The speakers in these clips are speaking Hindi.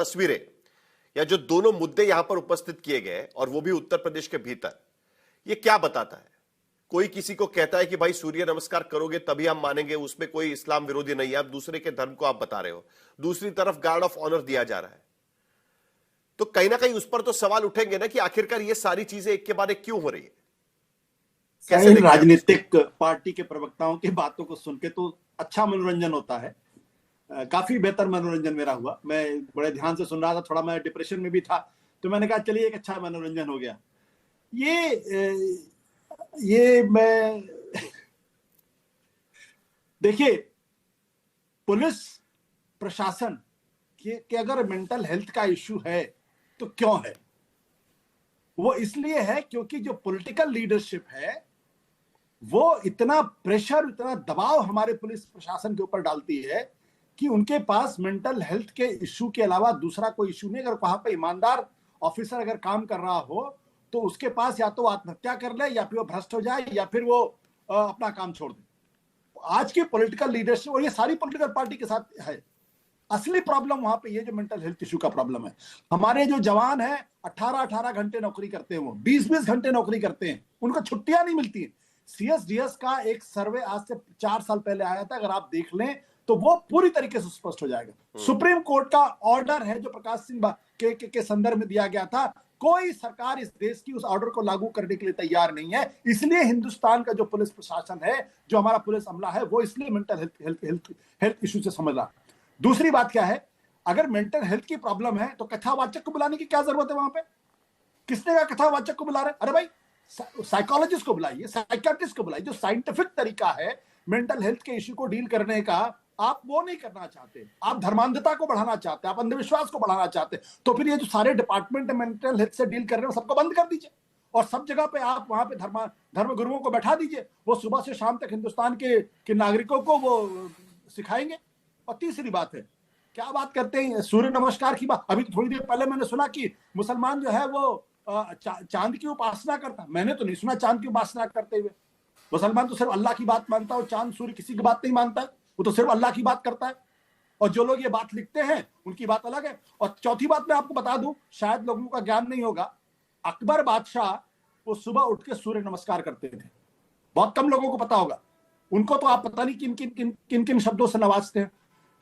तस्वीरें या जो दोनों मुद्दे यहां पर उपस्थित किए गए और वो भी उत्तर प्रदेश के भीतर, ये क्या बताता है? कोई किसी को कहता है कि भाई सूर्य नमस्कार करोगे तभी हम मानेंगे, उसमें कोई इस्लाम विरोधी नहीं है, आप दूसरे के धर्म को आप बता रहे हो। दूसरी तरफ गार्ड ऑफ ऑनर दिया जा रहा है, तो कहीं ना कहीं उस पर तो सवाल उठेंगे ना कि आखिरकार ये सारी चीजें एक के बाद एक क्यों हो रही है। कैसे राजनीतिक पार्टी के प्रवक्ताओं की बातों को सुन के तो अच्छा मनोरंजन होता है। काफी बेहतर मनोरंजन मेरा हुआ। मैं बड़े ध्यान से सुन रहा था, थोड़ा मैं डिप्रेशन में भी था, तो मैंने कहा चलिए एक अच्छा मनोरंजन हो गया। ये मैं देखिए, पुलिस प्रशासन के अगर मेंटल हेल्थ का इश्यू है तो क्यों है? वो इसलिए है क्योंकि जो पॉलिटिकल लीडरशिप है वो इतना प्रेशर, इतना दबाव हमारे पुलिस प्रशासन के ऊपर डालती है कि उनके पास मेंटल हेल्थ के इश्यू के अलावा दूसरा कोई इश्यू नहीं। अगर वहां पे ईमानदार ऑफिसर अगर काम कर रहा हो तो उसके पास या तो आत्महत्या कर ले, या फिर वो भ्रष्ट हो जाए, या फिर वो अपना काम छोड़ दे। आज की पॉलिटिकल लीडरशिप, और ये सारी पॉलिटिकल पार्टी के साथ है, असली प्रॉब्लम वहां पे ये जो मेंटल हेल्थ इशू का प्रॉब्लम है। हमारे जो जवान हैं 18-18 घंटे नौकरी करते हैं, वो 20-20 घंटे नौकरी करते हैं, उनको छुट्टियां नहीं मिलती हैं। सीएसडीएस का एक सर्वे आज से 4 साल पहले आया था, अगर आप देख लें तो वो पूरी तरीके से स्पष्ट हो जाएगा। सुप्रीम कोर्ट का ऑर्डर है जो प्रकाश सिंह के संदर्भ में दिया गया था, कोई सरकार इस देश की उस ऑर्डर को लागू करने के लिए तैयार नहीं है। इसलिए हिंदुस्तान का जो पुलिस प्रशासन है, जो हमारा पुलिस अमला है, वो इसलिए मेंटल हेल्थ इशू से समझ रहा। दूसरी बात क्या है, अगर मेंटल हेल्थ की प्रॉब्लम है तो कथावाचक को बुलाने की क्या जरूरत है? वहां पे किसने कहा कथावाचक को बुला रहे? अरे भाई, साइकोलॉजिस्ट को बुलाइए, साइकियाट्रिस्ट को बुलाइए। जो साइंटिफिक तरीका है मेंटल हेल्थ के इश्यू को डील करने का, आप वो नहीं करना चाहते। आप धर्मांधता को बढ़ाना चाहते हैं, आप अंधविश्वास को बढ़ाना चाहते हैं। तो फिर ये जो सारे डिपार्टमेंट मेंटल हेल्थ से डील कर रहे हैं सबको बंद कर दीजिए, और सब जगह पे आप वहां पे धर्म गुरुओं को बैठा दीजिए। वो सुबह से शाम तक हिंदुस्तान के नागरिकों को वो सिखाएंगे। और तीसरी बात है, क्या बात करते हैं सूर्य नमस्कार की बात। अभी थोड़ी देर पहले मैंने सुना कि मुसलमान जो है वो चांद की उपासना करता। मैंने तो नहीं सुना चांद की उपासना करते हुए। मुसलमान तो सिर्फ अल्लाह की बात मानता है, और चांद सूर्य किसी की बात नहीं मानता है, वो तो सिर्फ अल्लाह की बात करता है। और जो लोग ये बात लिखते हैं उनकी बात अलग है। और चौथी बात मैं आपको बता दूं, शायद लोगों का ज्ञान नहीं होगा, अकबर बादशाह वो सुबह उठ के सूर्य नमस्कार करते थे। बहुत कम लोगों को पता होगा। उनको तो आप पता नहीं किन किन किन किन किन शब्दों से नवाजते हैं।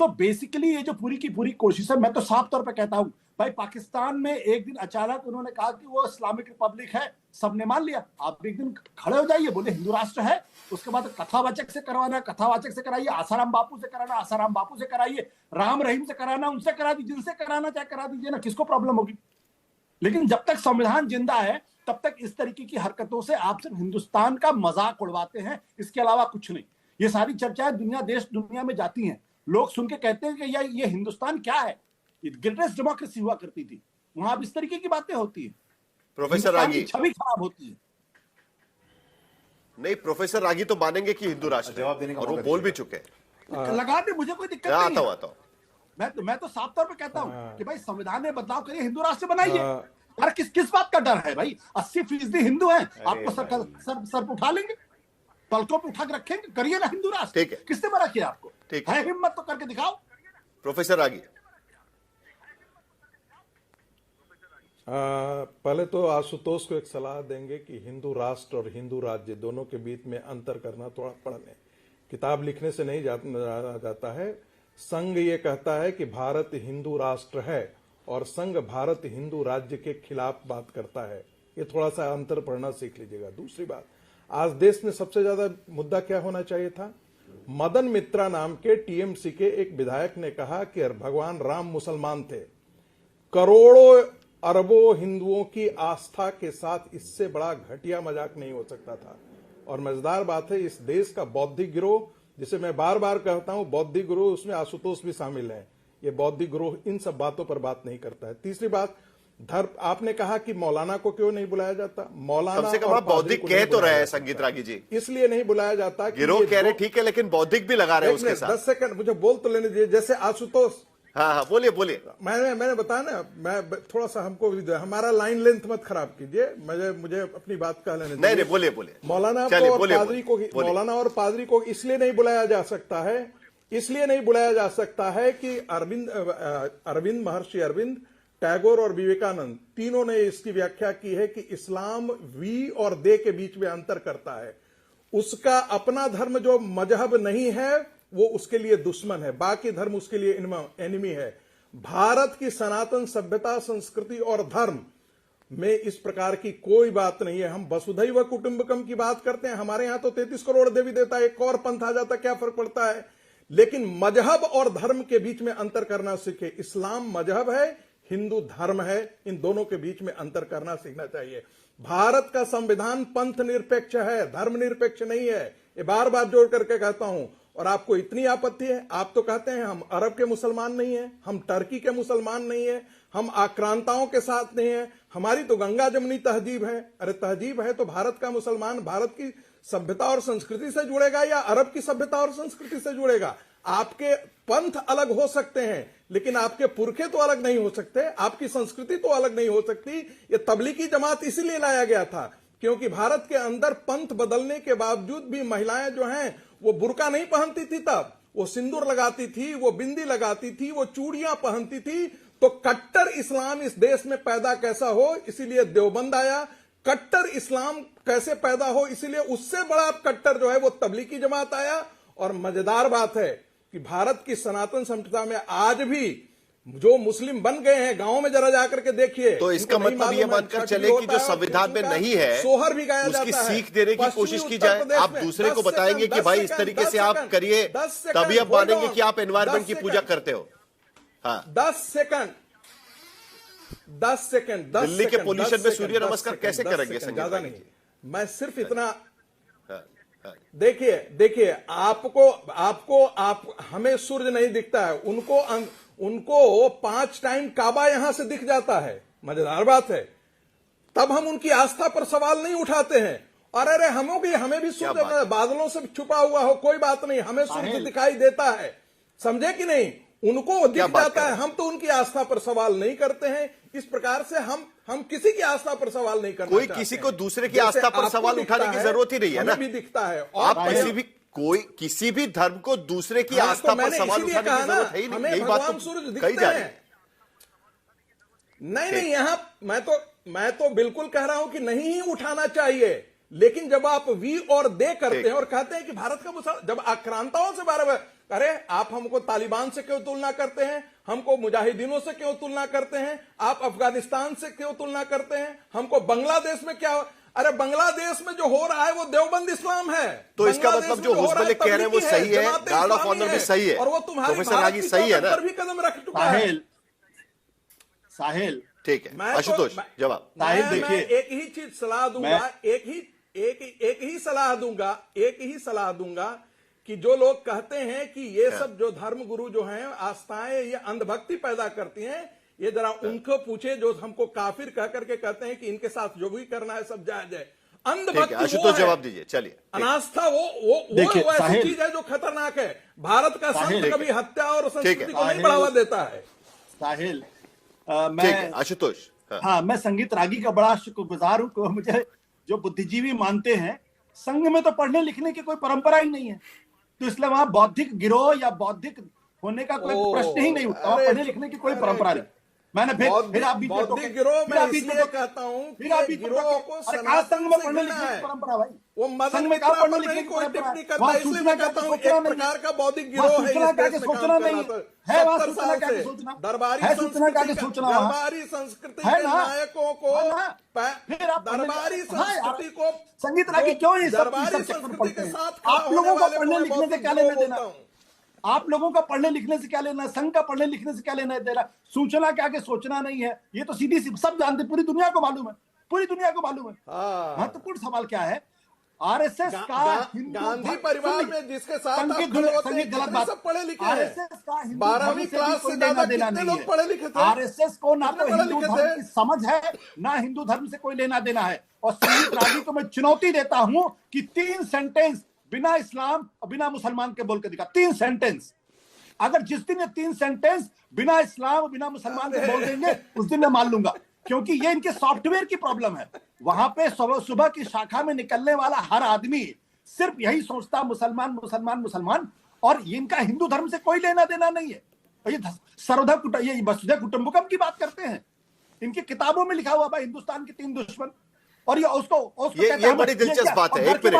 तो बेसिकली ये जो पूरी की पूरी कोशिश है, मैं तो साफ तौर पे कहता हूं भाई, पाकिस्तान में एक दिन अचानक उन्होंने कहा कि वो इस्लामिक रिपब्लिक है, सबने मान लिया। आप एक दिन खड़े हो जाइए, बोले हिंदू राष्ट्र है, उसके बाद कथावाचक से करवाना, कथावाचक से कराइए, आसाराम बापू से कराना, आसाराम बापू से कराइए, राम रहीम से कराना, उनसे करा दीजिए, जिनसे कराना चाहे करा दीजिए ना, किसको प्रॉब्लम होगी। लेकिन जब तक संविधान जिंदा है तब तक इस तरीके की हरकतों से आप सिर्फ हिंदुस्तान का मजाक उड़वाते हैं, इसके अलावा कुछ नहीं। ये सारी चर्चाएं देश दुनिया में जाती हैं, लोग सुन के कहते हैं कि ये हिंदुस्तान क्या है, ग्रेटेस्ट डेमोक्रेसी हुआ करती थी, वहां अब इस तरीके की बातें होती है। प्रोफेसर रागी, छवि खराब होती है। नहीं, प्रोफेसर रागी तो मानेंगे कि हिंदू राष्ट्र जवाब देने का, और वो बोल भी चुके हैं। लगा दे, मुझे कोई दिक्कत नहीं आता हूं। मैं तो साफ तौर पे कहता हूं कि भाई संविधान में बदलाव करिए, हिंदू राष्ट्र बनाइए। यार किस बात का डर है भाई? 80% हिंदू हैं, आपको सर पे उठा लेंगे, पलकों पे उठा के रखेंगे। करिए ना हिंदू राष्ट्र, किसने मना किया आपको? है हिम्मत तो करके दिखाओ। प्रोफेसर रागी, पहले तो आशुतोष को एक सलाह देंगे कि हिंदू राष्ट्र और हिंदू राज्य दोनों के बीच में अंतर करना थोड़ा पढ़ लें। किताब लिखने से नहीं जाता है। संघ ये कहता है कि भारत हिंदू राष्ट्र है, और संघ भारत हिंदू राज्य के खिलाफ बात करता है। ये थोड़ा सा अंतर पढ़ना सीख लीजिएगा। दूसरी बात, आज देश में सबसे ज्यादा मुद्दा क्या होना चाहिए था? मदन मित्रा नाम के टीएमसी के एक विधायक ने कहा कि भगवान राम मुसलमान थे। करोड़ों अरबों हिंदुओं की आस्था के साथ इससे बड़ा घटिया मजाक नहीं हो सकता था। और मजेदार बात है, इस देश का बौद्धिक गिरोह, जिसे मैं बार बार कहता हूं बौद्धिक गिरोह, उसमें आशुतोष भी शामिल है, ये बौद्धिक गिरोह इन सब बातों पर बात नहीं करता है। तीसरी बात, आपने कहा कि मौलाना को क्यों नहीं बुलाया जाता? मौलाना कम से कम बौद्धिक कह तो रहे हैं संगीत रागी जी, इसलिए नहीं बुलाया जाता। गिरोह कह रहे ठीक है, लेकिन बौद्धिक भी लगा रहे हैं उसके साथ। 10 सेकंड मुझे बोल तो लेने दीजिए। जैसे आशुतोष, हाँ, बोलिए। मैंने बताया ना, मैं थोड़ा सा हमको हमारा लाइन लेंथ मत खराब कीजिए, मुझे अपनी बात कह लेने दीजिए। नहीं, बोलिए। मौलाना और पादरी को इसलिए नहीं बुलाया जा सकता है इसलिए नहीं बुलाया जा सकता है कि अरविंद महर्षि अरविंद, टैगोर और विवेकानंद तीनों ने इसकी व्याख्या की है कि इस्लाम वी और दे के बीच में अंतर करता है। उसका अपना धर्म जो मजहब नहीं है वो उसके लिए दुश्मन है, बाकी धर्म उसके लिए एनिमी है। भारत की सनातन सभ्यता, संस्कृति और धर्म में इस प्रकार की कोई बात नहीं है। हम वसुधैव कुटुंबकम की बात करते हैं, हमारे यहां तो 33 करोड़ देवी देवता, एक और पंथ आ जाता, क्या फर्क पड़ता है। लेकिन मजहब और धर्म के बीच में अंतर करना सीखे। इस्लाम मजहब है, हिंदू धर्म है, इन दोनों के बीच में अंतर करना सीखना चाहिए। भारत का संविधान पंथ निरपेक्ष है, धर्म निरपेक्ष नहीं है। ये बार बार जोड़ करके कहता हूं। और आपको इतनी आपत्ति है, आप तो कहते हैं हम अरब के मुसलमान नहीं है, हम टर्की के मुसलमान नहीं है, हम आक्रांताओं के साथ नहीं है, हमारी तो गंगा जमुनी तहजीब है। अरे तहजीब है तो भारत का मुसलमान भारत की सभ्यता और संस्कृति से जुड़ेगा या अरब की सभ्यता और संस्कृति से जुड़ेगा। आपके पंथ अलग हो सकते हैं लेकिन आपके पुरखे तो अलग नहीं हो सकते, आपकी संस्कृति तो अलग नहीं हो सकती। ये तबलीगी जमात इसीलिए लाया गया था क्योंकि भारत के अंदर पंथ बदलने के बावजूद भी महिलाएं जो हैं वो बुर्का नहीं पहनती थी, तब वो सिंदूर लगाती थी, वो बिंदी लगाती थी, वो चूड़ियां पहनती थी। तो कट्टर इस्लाम इस देश में पैदा कैसा हो, इसीलिए देवबंद आया। कट्टर इस्लाम कैसे पैदा हो, इसीलिए उससे बड़ा कट्टर जो है वो तबलीगी जमात आया। और मजेदार बात है कि भारत की सनातन सभ्यता में आज भी जो मुस्लिम बन गए हैं, गांव में जरा जाकर के देखिए, तो इसका मतलब ये मानकर चले कि जो संविधान में नहीं है सोहर भी गाया उसकी जाता है, सीख देने की कोशिश की जाए। आप दूसरे को बताएंगे कि भाई इस तरीके से आप करिए, तभी आप मानेंगे कि आप एनवायरमेंट की पूजा करते हो। हाँ, 10 सेकंड दिल्ली के पोल्यूशन में सूर्य नमस्कार कैसे करेंगे? ज्यादा नहीं, मैं सिर्फ इतना देखिए आप हमें सूर्य नहीं दिखता है, उनको 5 टाइम काबा यहां से दिख जाता है। मजेदार बात है, तब हम उनकी आस्था पर सवाल नहीं उठाते हैं। और अरे हमें भी सूर्य बादलों से छुपा हुआ हो कोई बात नहीं, हमें सूर्य दिखाई देता है, समझे कि नहीं? उनको दिख जाता है, हम तो उनकी आस्था पर सवाल नहीं करते हैं। इस प्रकार से हम किसी की आस्था पर सवाल नहीं करते। कोई किसी को दूसरे की आस्था पर सवाल उठाने की जरूरत ही नहीं है ना। भी दिखता है आप किसी भी धर्म को दूसरे की आस्था पर सवाल उठाने की जरूरत है ही नहीं। यही बात तो कही जा रही है। नहीं, यहां मैं तो बिल्कुल कह रहा हूं कि नहीं ही उठाना चाहिए। लेकिन जब आप वी और दे करते हैं और कहते हैं कि भारत का जब आक्रांताओं से बार-बार, अरे आप हमको तालिबान से क्यों तुलना करते हैं, हमको मुजाहिदीनों से क्यों तुलना करते हैं, आप अफगानिस्तान से क्यों तुलना करते हैं, हमको बांग्लादेश में क्या, अरे बांग्लादेश में जो हो रहा है वो देवबंद इस्लाम है। तो इसका मतलब जो हुस्न कह रहे हैं वो सही है, गार्ड ऑफ ऑनर भी सही है, और वो तुम्हारे प्रोफेसर रागी सही है ना, भी कदम रख चुका है। साहिल ठीक है, आशुतोष जवाब। देखिए, एक ही चीज सलाह दूंगा, एक ही सलाह दूंगा कि जो लोग कहते हैं कि ये सब जो धर्म गुरु जो हैं आस्थाएं ये अंधभक्ति पैदा करती हैं, ये जरा उनको पूछे जो हमको काफिर कह करके कहते हैं कि इनके साथ जो भी करना है सब जायज है। अंधभक्ति आशुतोष जवाब दीजिए। चलिए, अनास्था वो ऐसी चीज है जो खतरनाक है। भारत का संत कभी हत्या और संस्कृति को नहीं बढ़ावा देता है। साहिल, मैं आशुतोष, हाँ, मैं संगीत रागी का बड़ा शुक्रगुजार हूँ। मुझे जो बुद्धिजीवी मानते हैं, संघ में तो पढ़ने लिखने की कोई परंपरा ही नहीं है, तो इसलिए वहां बौद्धिक गिरोह या बौद्धिक होने का कोई प्रश्न ही नहीं उठता। पढ़ने लिखने की कोई परंपरा नहीं। मैंने फिर आप बीच में कहता हूँ गिरोह को संघ में पढ़ने लिखने की परंपरा भाई, वो संघ में कहा पढ़ने लिखने की परंपरा है। सूचना कहता हूँ एक प्रकार का बौद्धिक गिरोह है, सोचना नहीं है, वहां सूचना क्या सोचना, दरबारी सूचना क्या सोचना, दरबारी संस्कृति के नायकों को, फिर आप दरबारी संस्कृति को, संगीत रागी क्यों ये दरबारी संस्कृति के साथ आप लोगों का पढ़ने लिखने से क्या लेना देना, आप लोगों का पढ़ने लिखने से क्या लेना, संघ का पढ़ने लिखने से क्या लेना देना, सूचना क्या के सोचना नहीं है, ये तो सीधी सब जानते, पूरी दुनिया को मालूम है, पूरी दुनिया को मालूम है। महत्वपूर्ण सवाल क्या है, आरएसएस का गांधी परिवार में जिसके साथ गलत बात, पढ़े लिखे आरएसएस का 12वीं क्लास से ज्यादा कितने लोग पढ़े लिखे थे? आरएसएस को ना तो हिंदू धर्म की समझ है, ना हिंदू धर्म से कोई लेना देना है। और संगीत रागी को मैं चुनौती देता हूं कि 3 सेंटेंस बिना इस्लाम और बिना मुसलमान के बोल के दिखा, 3 सेंटेंस। अगर जिस दिन ये 3 सेंटेंस बिना इस्लाम और बिना मुसलमान के बोल देंगे उस दिन मैं मान लूंगा, क्योंकि ये इनके सॉफ्टवेयर की प्रॉब्लम है। वहां पे सुबह की शाखा में निकलने वाला हर आदमी सिर्फ यही सोचता मुसलमान मुसलमान मुसलमान, और इनका हिंदू धर्म से कोई लेना देना नहीं है। और ये वसुधैव कुटुंबकम की बात करते हैं, इनकी किताबों में लिखा हुआ भाई हिंदुस्तान के 3 दुश्मन। और उसको ये बड़ी दिलचस्प बात है। एक मिनट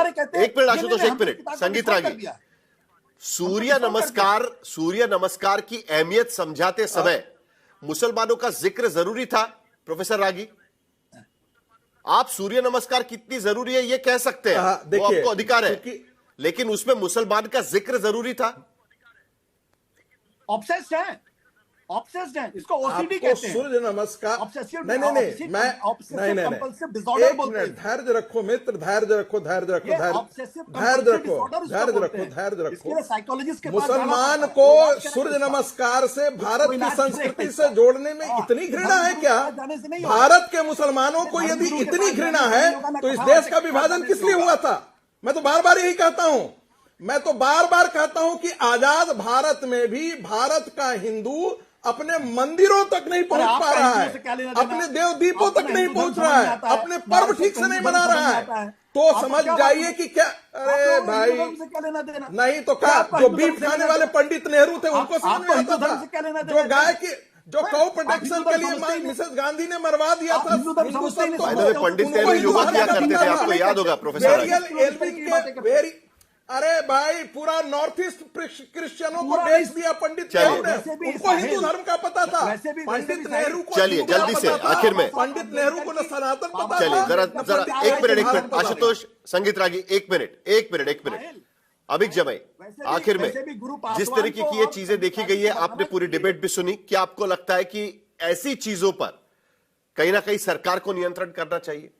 आशुतोष, एक मिनट। संगीत रागी, सूर्य नमस्कार की अहमियत समझाते समय मुसलमानों का जिक्र जरूरी था? प्रोफेसर रागी, आप सूर्य नमस्कार कितनी जरूरी है ये कह सकते हैं, वो आपको अधिकार है, लेकिन उसमें मुसलमान का जिक्र जरूरी था? ऑब्सेस्ड है, इसको ओसीडी कहते हैं। सूर्य नमस्कार नहीं, एक मिनट, धैर्य रखो मित्र, धैर्य रखो। मुसलमान को सूर्य नमस्कार से भारत की संस्कृति से जोड़ने में इतनी घृणा है क्या? भारत के मुसलमानों को यदि इतनी घृणा है तो इस देश का विभाजन किस लिए हुआ था? मैं तो बार बार यही कहता हूं कि आजाद भारत में भी भारत का हिंदू अपने मंदिरों तक नहीं पहुंच पा रहा है, अपने देव दीपों तक नहीं पहुंच रहा है, अपने पर्व ठीक से नहीं मना रहा है। तो समझ जाइए कि क्या, अरे भाई नहीं तो क्या, जो बीफ खाने वाले पंडित नेहरू थे उनको समझ में आता था? जो गाय की जो काउ प्रोटेक्शन के लिए मिसेस गांधी ने मरवा दिया था हिंदुस्तान को, पंडित नेहरू योगा किया करते थे, आपको याद होगा प्रोफेसर? अरे भाई, पूरा नॉर्थ ईस्ट क्रिश्चियनों को बेच दिया पंडित नेहरू ने, उनको हिंदू धर्म का पता था। पंडित नेहरू को, चलिए जल्दी से आखिर में, पंडित नेहरू को न सनातन पता था। चलिए जरा एक मिनट आशुतोष, संगीत रागी, एक मिनट। अभिक जमाई, आखिर में जिस तरीके की ये चीजें देखी गई है, आपने पूरी डिबेट भी सुनी, क्या आपको लगता है कि ऐसी चीजों पर कहीं ना कहीं सरकार को नियंत्रण करना चाहिए?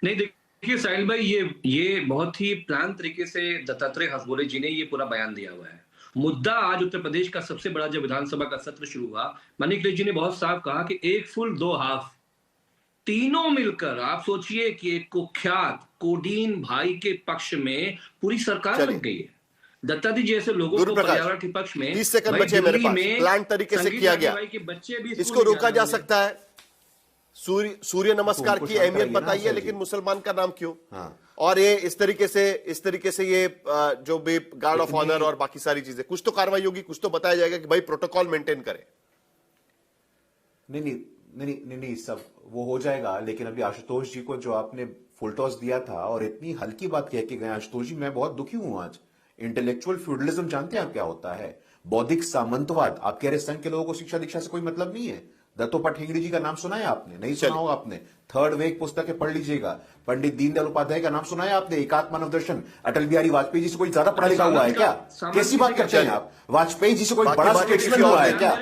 नहीं, देखिए साहिल भाई, ये बहुत ही प्लान तरीके से दत्तात्रेय हसबोले जी ने ये पूरा बयान दिया हुआ है। मुद्दा आज उत्तर प्रदेश का सबसे बड़ा जब विधानसभा का सत्र शुरू हुआ, मनीष अखिलेश जी ने बहुत साफ कहा कि 1 फुल 2 हाफ, तीनों मिलकर आप सोचिए कि एक कुख्यात कोडीन भाई के पक्ष में पूरी सरकार लग गई है। दत्ता जी जैसे लोगों को पर्यावरण के पक्ष में 30 सेकंड बचे मेरे पास, प्लान तरीके से किया गया, इसको रोका जा सकता है। सूर्य नमस्कार की अहमियत बताइए, लेकिन मुसलमान का नाम क्यों? और ये इस तरीके से ये जो भी गार्ड ऑफ ऑनर और बाकी सारी चीजें, कुछ तो कार्रवाई होगी, कुछ तो बताया जाएगा कि भाई प्रोटोकॉल मेंटेन करें। नहीं, सब वो हो जाएगा। लेकिन अभी आशुतोष जी को जो आपने फुल टॉस दिया था और इतनी हल्की बात कह के गए आशुतोष जी, मैं बहुत दुखी हूं आज। इंटेलेक्चुअल फ्यूडलिज्म जानते हैं आप क्या होता है? बौद्धिक सामंतवाद। आप कह रहे संघ के लोगों को शिक्षा दीक्षा से कोई मतलब नहीं है? दत्तोपंत ठेंगड़ी जी का नाम सुना है आपने? नहीं सुना होगा आपने। थर्ड वे पुस्तकें पढ़ लीजिएगा। पंडित दीनदयाल उपाध्याय का नाम सुना है आपने? एकात्म मानव दर्शन। अटल बिहारी वाजपेयी जी से कोई ज्यादा पढ़ा लिखा हुआ है क्या? कैसी बात करते हैं आप? वाजपेयी जी से कोई बड़ा स्टेट्समैन हुआ है क्या?